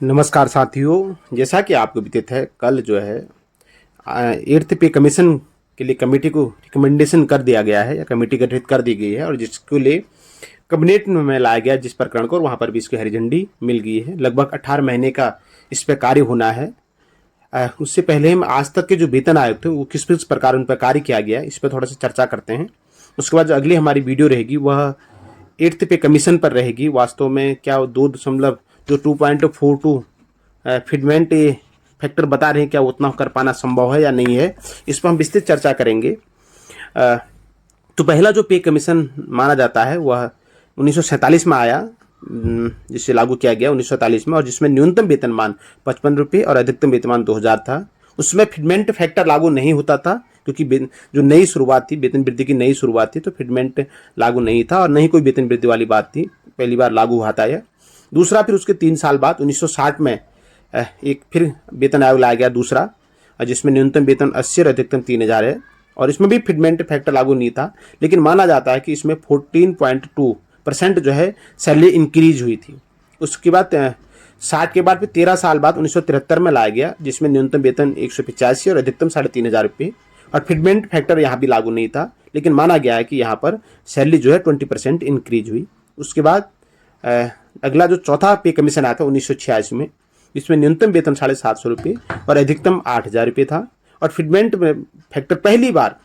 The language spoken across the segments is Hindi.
नमस्कार साथियों, जैसा कि आपको विदित है, कल जो है 8th पे कमीशन के लिए कमेटी को रिकमेंडेशन कर दिया गया है या कमेटी गठित कर दी गई है और जिसके लिए कैबिनेट में लाया गया जिस प्रकरण को, और वहाँ पर भी इसकी हरी झंडी मिल गई है। लगभग 18 महीने का इस पर कार्य होना है। उससे पहले हम आज तक के जो वेतन आयोग थे वो किस किस प्रकार उन पर कार्य किया गया है, इस पर थोड़ा सा चर्चा करते हैं। उसके बाद जो अगली हमारी वीडियो रहेगी वह 8th पे कमीशन पर रहेगी। वास्तव में क्या 2 जो 2.42 फिटमेंट फैक्टर बता रहे हैं, क्या उतना कर पाना संभव है या नहीं है, इस पर हम विस्तृत चर्चा करेंगे। तो पहला जो पे कमीशन माना जाता है वह 1947 में आया, जिसे लागू किया गया 1947 में, और जिसमें न्यूनतम वेतनमान 55 रुपये और अधिकतम वेतनमान 2000 था। उसमें फिटमेंट फैक्टर लागू नहीं होता था क्योंकि जो नई शुरुआत थी, वेतन वृद्धि की नई शुरुआत थी, तो फिटमेंट लागू नहीं था और नहीं कोई वेतन वृद्धि वाली बात थी। पहली बार लागू हुआ था यह। दूसरा, फिर उसके 3 साल बाद 1960 में एक फिर वेतन आयोग लाया गया दूसरा, जिसमें न्यूनतम वेतन 80 और अधिकतम 3000 है, और इसमें भी फिटमेंट फैक्टर लागू नहीं था। लेकिन माना जाता है कि इसमें 14.2% जो है सैलरी इंक्रीज हुई थी। उसके बाद 60 के बाद फिर 13 साल बाद 1973 में लाया गया, जिसमें न्यूनतम वेतन 185 और अधिकतम 3500 रुपये, और फिटमेंट फैक्टर यहाँ भी लागू नहीं था। लेकिन माना गया है कि यहाँ पर सैलरी जो है 20% इंक्रीज हुई। उसके बाद अगला जो चौथा पे कमीशन आया था 1986 में, जिसमें न्यूनतम वेतन 750 रुपये और अधिकतम 8000 रुपये था, और फिटमेंट फैक्टर पहली बार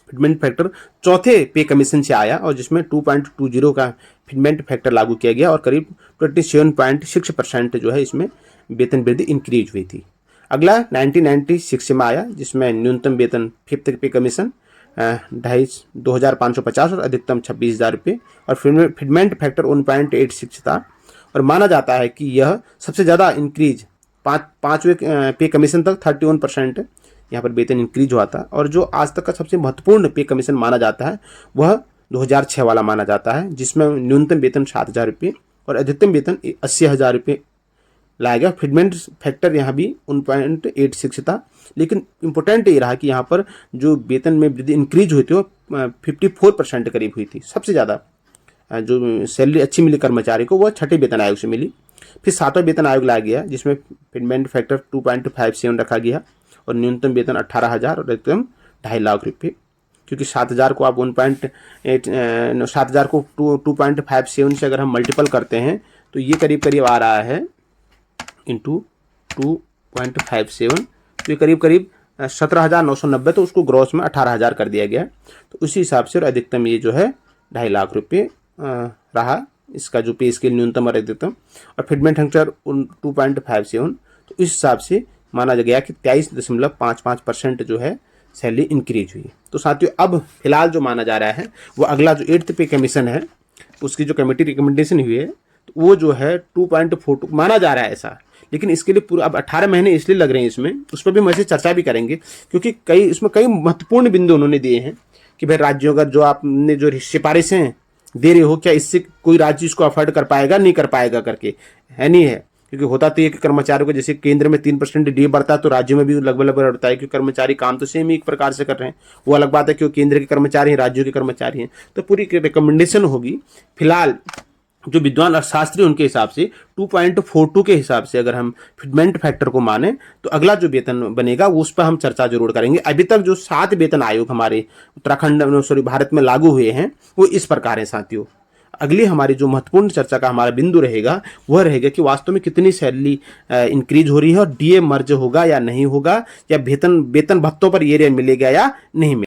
फिटमेंट फैक्टर चौथे पे कमीशन से आया, और जिसमें 2.20 का फिटमेंट फैक्टर लागू किया गया, और करीब 27.6% जो है इसमें वेतन वृद्धि इंक्रीज हुई थी। अगला 1996 में आया, जिसमें न्यूनतम वेतन 5th पे कमीशन 2550 और अधिकतम 26,000 रुपये, और फिटमेंट फैक्टर 1.86 था। और माना जाता है कि यह सबसे ज़्यादा इंक्रीज पाँचवें पे कमीशन तक 31% यहाँ पर वेतन इंक्रीज हुआ था। और जो आज तक का सबसे महत्वपूर्ण पे कमीशन माना जाता है वह 2006 वाला माना जाता है, जिसमें न्यूनतम वेतन 7000 रुपये और अधिकतम वेतन 80,000 रुपये लाया गया। फिटमेंट फैक्टर यहाँ भी 1.86 था। लेकिन इम्पोर्टेंट ये रहा कि यहाँ पर जो वेतन में वृद्धि इंक्रीज हुई थी वो 54% करीब हुई थी। सबसे ज़्यादा जो सैलरी अच्छी मिली कर्मचारी को वह 6ठे वेतन आयोग से मिली। फिर 7वां वेतन आयोग लाया गया, जिसमें फिटमेंट फैक्टर 2.57 रखा गया, और न्यूनतम वेतन 18,000 और अधिकतम 2.5 लाख रुपये। क्योंकि 7,000 को आप 7,000 को 2.57 से अगर हम मल्टीपल करते हैं तो ये करीब करीब आ रहा है इंटू 2.57, तो ये करीब करीब 17,990, तो उसको ग्रॉस में 18,000 कर दिया गया। तो उसी हिसाब से और अधिकतम ये जो है 2.5 लाख रुपये रहा इसका जो पे स्केल न्यूनतम और अधिकतम, और फिटमेंट फैक्टर 2.57, तो इस हिसाब से माना गया कि 23.55% जो है सैलरी इंक्रीज हुई। तो साथियों, अब फिलहाल जो माना जा रहा है वो अगला जो 8th पे कमीशन है उसकी जो कमेटी रिकमेंडेशन हुई है, तो वो जो है 2.42 माना जा रहा है ऐसा। लेकिन इसके लिए पूरा अब 18 महीने इसलिए लग रहे हैं इसमें, उस पर भी हम ऐसे चर्चा भी करेंगे, क्योंकि इसमें कई महत्वपूर्ण बिंदु उन्होंने दिए हैं कि भाई राज्यों का जो आपने जो सिफारिशें दे रहे हो, क्या इससे कोई राज्य इसको अफोर्ड कर पाएगा नहीं कर पाएगा करके, है नहीं है। क्योंकि होता तो ये कि कर्मचारियों को जैसे केंद्र में 3% डी बढ़ता है, तो राज्यों में भी लगभग बढ़ता है, क्योंकि कर्मचारी काम तो सेम ही एक प्रकार से कर रहे हैं। वो अलग बात है कि वो केंद्र के कर्मचारी हैं, राज्यों के कर्मचारी हैं। तो पूरी रिकमेंडेशन होगी। फिलहाल जो विद्वान अर्थशास्त्री उनके हिसाब से 2.42 के हिसाब से अगर हम फिटमेंट फैक्टर को माने, तो अगला जो वेतन बनेगा वो उस पर हम चर्चा जरूर करेंगे। अभी तक जो 7 वेतन आयोग हमारे भारत में लागू हुए हैं वो इस प्रकार हैं साथियों। अगली हमारी जो महत्वपूर्ण चर्चा का हमारा बिंदु रहेगा वह रहेगा कि वास्तव में कितनी सैलरी इंक्रीज हो रही है, और डीए मर्ज होगा या नहीं होगा, या वेतन भत्तों पर ये मिलेगा या नहीं मिलेगा।